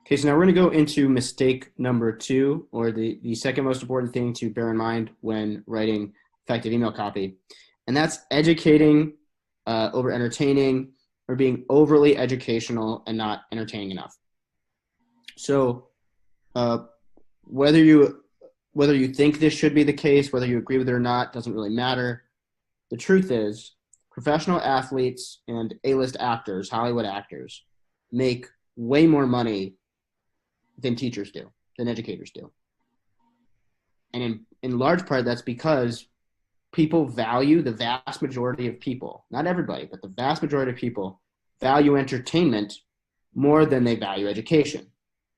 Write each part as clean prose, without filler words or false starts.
Okay, so now we're going to go into mistake number 2, or the second most important thing to bear in mind when writing effective email copy. And that's educating over entertaining, or being overly educational and not entertaining enough. So whether you think this should be the case, whether you agree with it or not, doesn't really matter. The truth is, professional athletes and A-list actors, Hollywood actors, make way more money than teachers do, than educators do. And in large part, that's because people value, the vast majority of people, not everybody, but the vast majority of people value entertainment more than they value education.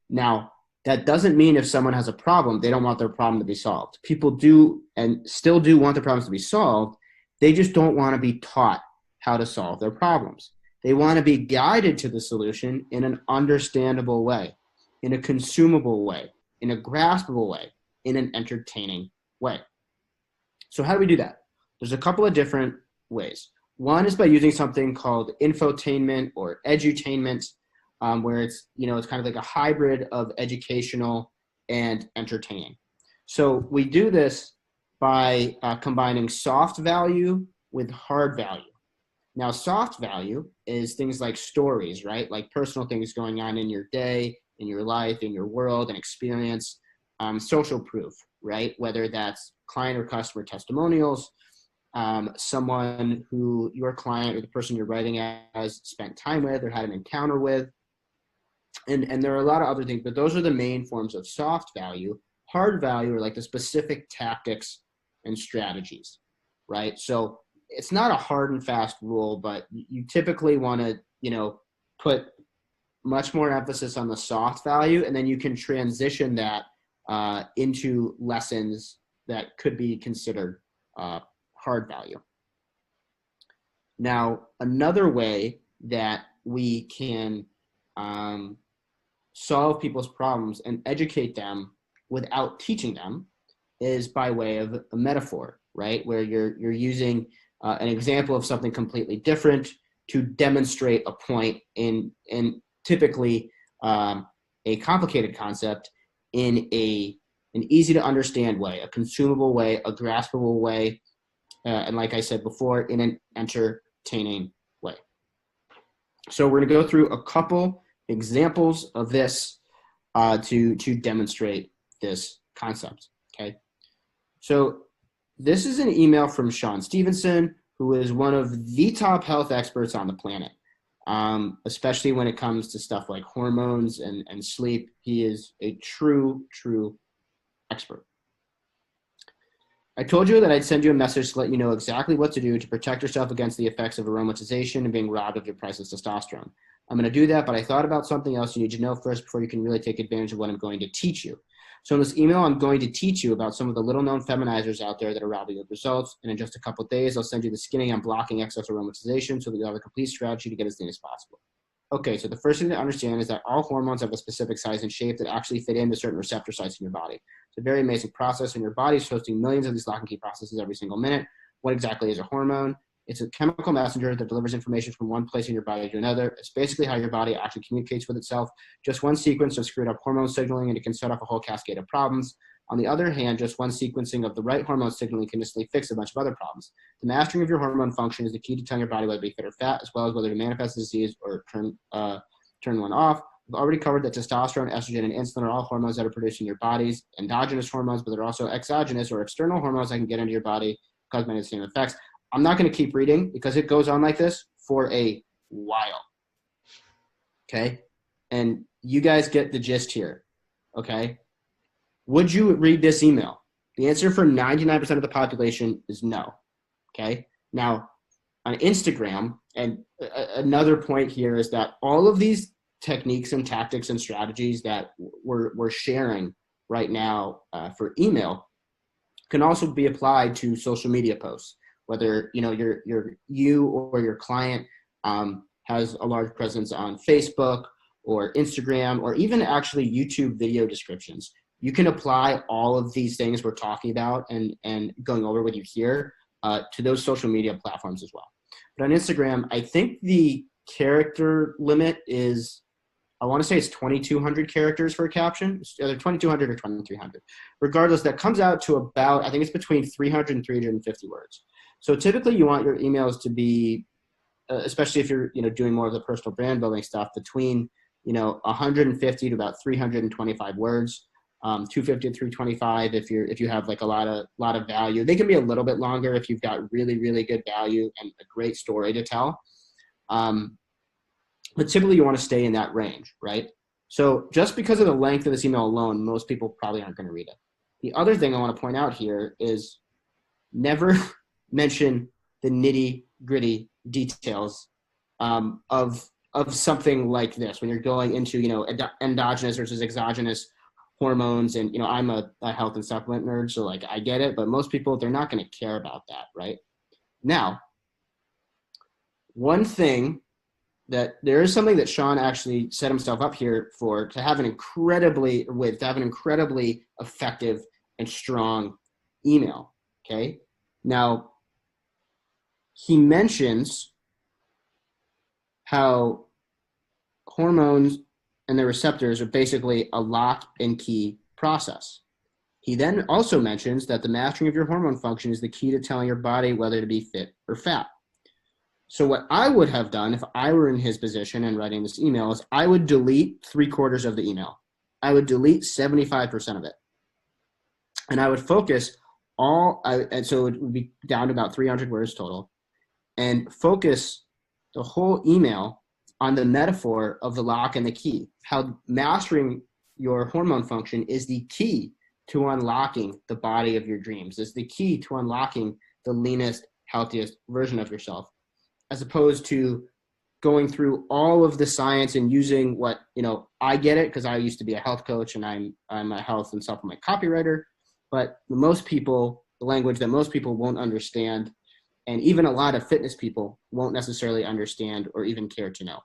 Now, that doesn't mean if someone has a problem, they don't want their problem to be solved. People do and still do want their problems to be solved. They just don't want to be taught how to solve their problems. They want to be guided to the solution in an understandable way, in a consumable way, in a graspable way, in an entertaining way. So how do we do that? There's a couple of different ways. One is by using something called infotainment or edutainment, where it's kind of like a hybrid of educational and entertaining. So we do this by combining soft value with hard value. Now, soft value is things like stories, right? Like personal things going on in your day, in your life, in your world, and experience. Social proof, right? Whether that's client or customer testimonials, someone who your client or the person you're writing as spent time with or had an encounter with. And there are a lot of other things, but those are the main forms of soft value. Hard value are like the specific tactics and strategies, right? So it's not a hard and fast rule, but you typically want to, put much more emphasis on the soft value, and then you can transition that into lessons that could be considered hard value. Now, another way that we can solve people's problems and educate them without teaching them is by way of a metaphor, right? Where you're using an example of something completely different to demonstrate a point in typically a complicated concept in an easy to understand way, a consumable way, a graspable way, and like I said before, in an entertaining way. So we're going to go through a couple examples of this to demonstrate this concept, okay? So this is an email from Sean Stevenson, who is one of the top health experts on the planet, especially when it comes to stuff like hormones and sleep. He is a true expert. I told you that I'd send you a message to let you know exactly what to do to protect yourself against the effects of aromatization and being robbed of your priceless testosterone. I'm going to do that, but I thought about something else you need to know first before you can really take advantage of what I'm going to teach you. So in this email, I'm going to teach you about some of the little-known feminizers out there that are robbing you of results, and in just a couple of days, I'll send you the skinning on blocking excess aromatization so that you'll have a complete strategy to get as lean as possible. Okay, so the first thing to understand is that all hormones have a specific size and shape that actually fit into certain receptor sites in your body. It's a very amazing process, and your body is hosting millions of these lock and key processes every single minute. What exactly is a hormone? It's a chemical messenger that delivers information from one place in your body to another. It's basically how your body actually communicates with itself. Just one sequence of screwed up hormone signaling, and it can set off a whole cascade of problems. On the other hand, just one sequencing of the right hormone signaling can instantly fix a bunch of other problems. The mastering of your hormone function is the key to telling your body whether to be fit or fat, as well as whether to manifest the disease or turn one off. We've already covered that testosterone, estrogen, and insulin are all hormones that are produced in your body's endogenous hormones, but they're also exogenous or external hormones that can get into your body, cause many of the same effects. I'm not going to keep reading because it goes on like this for a while. Okay? And you guys get the gist here. Okay? Would you read this email? The answer for 99% of the population is no. Okay? Now, on Instagram, and another point here is that all of these techniques and tactics and strategies that we're sharing right now for email can also be applied to social media posts. Whether you or your client has a large presence on Facebook or Instagram or even actually YouTube video descriptions. You can apply all of these things we're talking about and going over with you here to those social media platforms as well. But on Instagram, I think the character limit is I want to say it's 2,200 characters for a caption. It's either 2,200 or 2,300. Regardless, that comes out to about, I think it's between 300 and 350 words. So typically you want your emails to be, especially if you're, doing more of the personal brand building stuff, between, 150 to about 325 words, 250 to 325 if you have like a lot of value. They can be a little bit longer if you've got really, really good value and a great story to tell. But typically you want to stay in that range, right? So just because of the length of this email alone, most people probably aren't going to read it. The other thing I want to point out here is never mention the nitty gritty details of something like this when you're going into, endogenous versus exogenous hormones. And, I'm a health and supplement nerd, so like I get it, but most people, they're not going to care about that, right? Now, one thing that there is something that Sean actually set himself up here for to have an incredibly effective and strong email. Okay. Now, he mentions how hormones and their receptors are basically a lock and key process. He then also mentions that the mastering of your hormone function is the key to telling your body whether to be fit or fat. So what I would have done if I were in his position and writing this email is I would delete 3/4 of the email. I would delete 75% of it. And I would focus and so it would be down to about 300 words total, and focus the whole email on the metaphor of the lock and the key, how mastering your hormone function is the key to unlocking the body of your dreams, is the key to unlocking the leanest, healthiest version of yourself, as opposed to going through all of the science and using what, I get it because I used to be a health coach and I'm a health and supplement copywriter, but most people, the language that most people won't understand, and even a lot of fitness people won't necessarily understand or even care to know.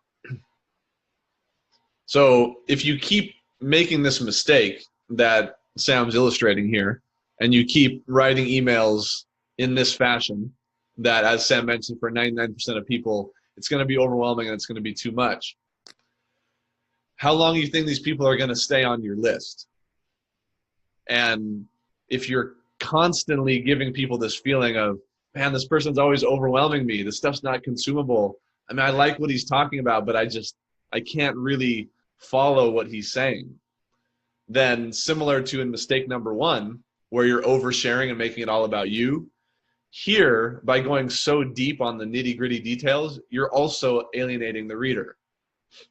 So if you keep making this mistake that Sam's illustrating here, and you keep writing emails in this fashion, that, as Sam mentioned, for 99% of people, it's going to be overwhelming and it's going to be too much. How long do you think these people are going to stay on your list? And if you're constantly giving people this feeling of, man, this person's always overwhelming me, this stuff's not consumable. I mean, I like what he's talking about, but I can't really follow what he's saying. Then similar to in mistake number 1, where you're oversharing and making it all about you, here, by going so deep on the nitty-gritty details, you're also alienating the reader.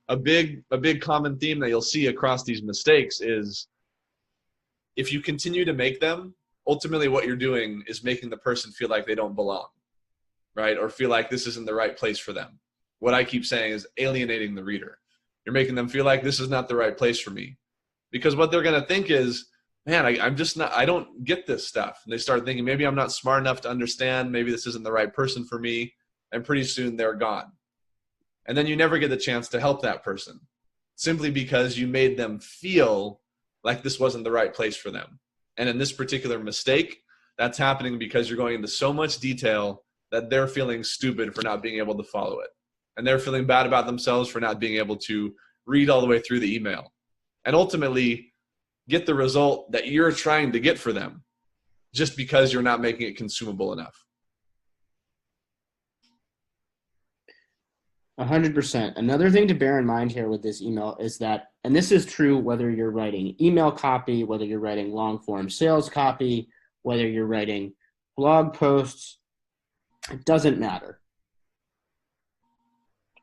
A big common theme that you'll see across these mistakes is if you continue to make them, ultimately what you're doing is making the person feel like they don't belong, right? Or feel like this isn't the right place for them. What I keep saying is alienating the reader. You're making them feel like this is not the right place for me. Because what they're going to think is, man, I don't get this stuff. And they start thinking, maybe I'm not smart enough to understand. Maybe this isn't the right person for me. And pretty soon they're gone. And then you never get the chance to help that person simply because you made them feel like this wasn't the right place for them. And in this particular mistake, that's happening because you're going into so much detail that they're feeling stupid for not being able to follow it. And they're feeling bad about themselves for not being able to read all the way through the email. And ultimately get the result that you're trying to get for them just because you're not making it consumable enough. 100%. Another thing to bear in mind here with this email is that, and this is true whether you're writing email copy, whether you're writing long form sales copy, whether you're writing blog posts, it doesn't matter.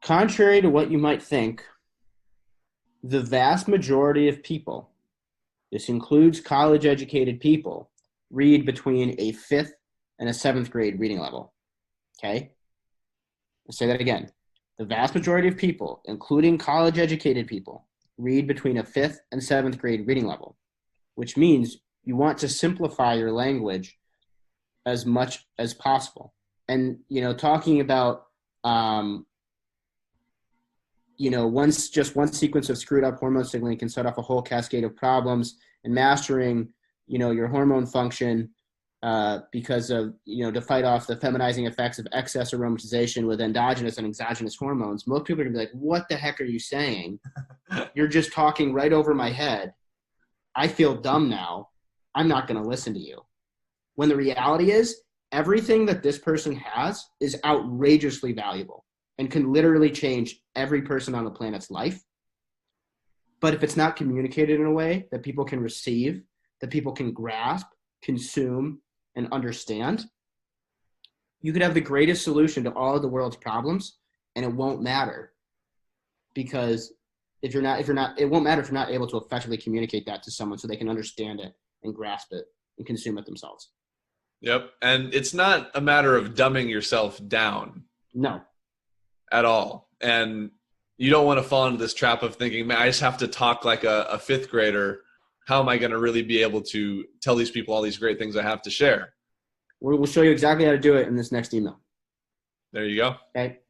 Contrary to what you might think, the vast majority of people, this includes college-educated people, read between a 5th and a 7th grade reading level. Okay? I'll say that again. The vast majority of people, including college-educated people, read between a 5th and 7th grade reading level, which means you want to simplify your language as much as possible. And, talking about, one sequence of screwed up hormone signaling can set off a whole cascade of problems, and mastering, your hormone function because of, to fight off the feminizing effects of excess aromatization with endogenous and exogenous hormones, most people are going to be like, what the heck are you saying? You're just talking right over my head. I feel dumb now. I'm not going to listen to you. When the reality is, everything that this person has is outrageously valuable and can literally change every person on the planet's life. But if it's not communicated in a way that people can receive, that people can grasp, consume, and understand, you could have the greatest solution to all of the world's problems, and it won't matter. Because it won't matter if you're not able to effectively communicate that to someone so they can understand it and grasp it and consume it themselves. Yep. And it's not a matter of dumbing yourself down. No. At all. And you don't want to fall into this trap of thinking, man, I just have to talk like a fifth grader. How am I going to really be able to tell these people all these great things I have to share? We'll show you exactly how to do it in this next email. There you go. Okay.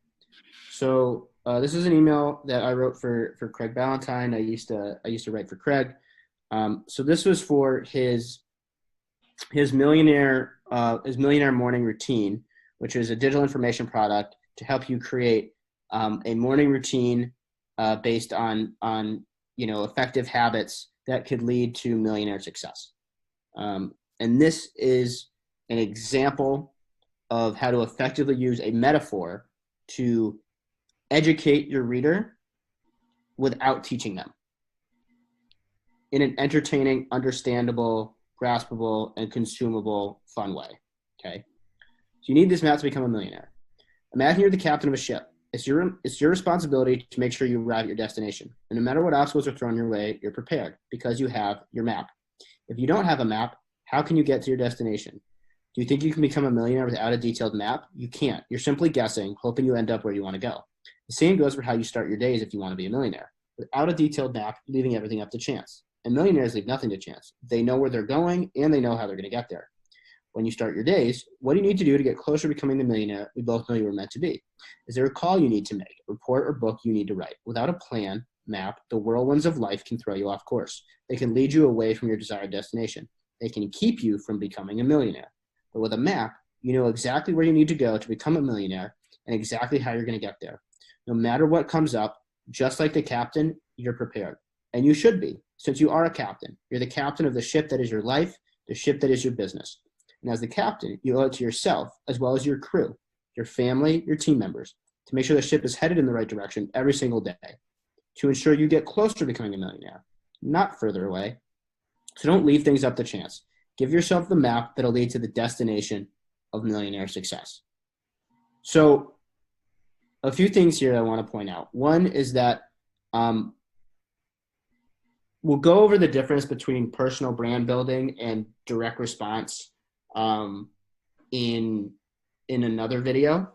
So this is an email that I wrote for Craig Ballantyne. I used to write for Craig. So this was for his millionaire morning routine, which is a digital information product to help you create a morning routine based on effective habits that could lead to millionaire success. And this is an example of how to effectively use a metaphor to educate your reader without teaching them in an entertaining, understandable, graspable, and consumable, fun way. Okay. So you need this map to become a millionaire. Imagine you're the captain of a ship. It's your responsibility to make sure you arrive at your destination. And no matter what obstacles are thrown your way, you're prepared because you have your map. If you don't have a map, how can you get to your destination? Do you think you can become a millionaire without a detailed map? You can't. You're simply guessing, hoping you end up where you want to go. The same goes for how you start your days if you want to be a millionaire. Without a detailed map, you're leaving everything up to chance. And millionaires leave nothing to chance. They know where they're going, and they know how they're going to get there. When you start your days, what do you need to do to get closer to becoming the millionaire we both know you were meant to be? Is there a call you need to make, a report or book you need to write? Without a plan, map, the whirlwinds of life can throw you off course. They can lead you away from your desired destination. They can keep you from becoming a millionaire. But with a map, you know exactly where you need to go to become a millionaire and exactly how you're going to get there. No matter what comes up, just like the captain, you're prepared. And you should be, since you are a captain. You're the captain of the ship that is your life, the ship that is your business. And as the captain, you owe it to yourself, as well as your crew, your family, your team members, to make sure the ship is headed in the right direction every single day, to ensure you get closer to becoming a millionaire, not further away. So don't leave things up to chance. Give yourself the map that'll lead to the destination of millionaire success. So a few things here I want to point out. One is that we'll go over the difference between personal brand building and direct response in another video.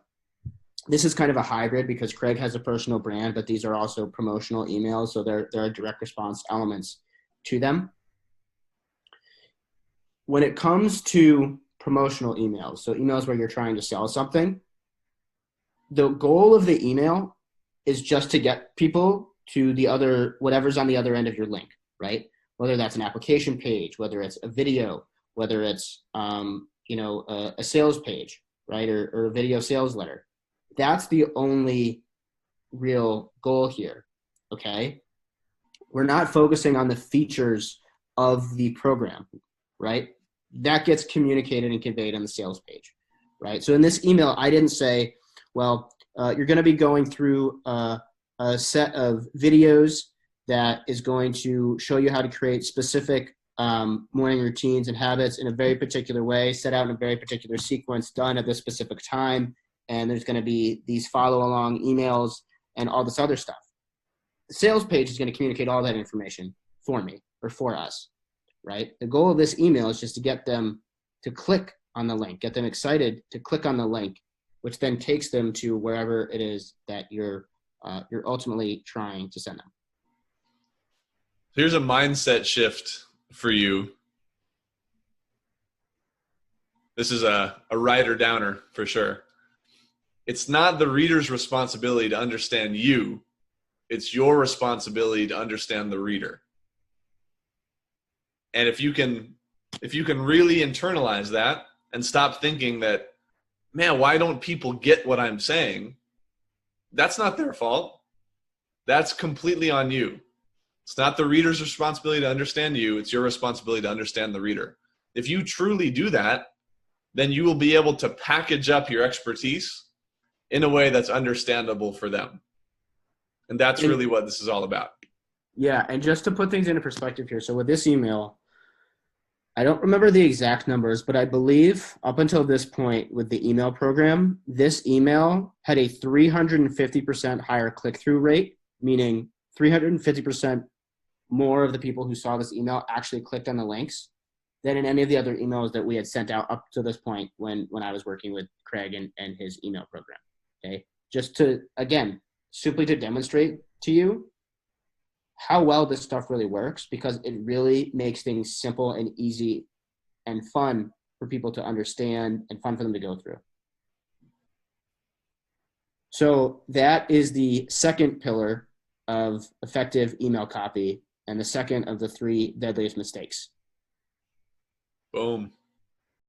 This is kind of a hybrid because Craig has a personal brand, but these are also promotional emails, so there are direct response elements to them. When it comes to promotional emails, so emails where you're trying to sell something, the goal of the email is just to get people to the other, whatever's on the other end of your link, right? Whether that's an application page, whether it's a video, whether it's a sales page, right, or a video sales letter. That's the only real goal here, okay? We're not focusing on the features of the program, right? That gets communicated and conveyed on the sales page, right? So in this email, I didn't say, well, you're going to be going through a set of videos that is going to show you how to create specific morning routines and habits in a very particular way, set out in a very particular sequence, done at this specific time, and there's going to be these follow-along emails and all this other stuff. The sales page is going to communicate all that information for me or for us, right? The goal of this email is just to get them to click on the link, get them excited to click on the link, which then takes them to wherever it is that you're ultimately trying to send them. Here's a mindset shift for you. This is a writer downer for sure. It's not the reader's responsibility to understand you. It's your responsibility to understand the reader. And if you can if you can really internalize that and stop thinking that, man, why don't people get what I'm saying? That's not their fault. That's completely on you. It's not the reader's responsibility to understand you. It's your responsibility to understand the reader. If you truly do that, then you will be able to package up your expertise in a way that's understandable for them. And that's really what this is all about. Yeah, and just to put things into perspective here, so with this email, I don't remember the exact numbers, but I believe up until this point with the email program, this email had a 350% higher click-through rate, meaning 350% more of the people who saw this email actually clicked on the links than in any of the other emails that we had sent out up to this point when I was working with Craig and his email program. Okay, just to, again, simply to demonstrate to you how well this stuff really works, because it really makes things simple and easy and fun for people to understand and fun for them to go through. So that is the second pillar of effective email copy and the second of the 3 deadliest mistakes. Boom.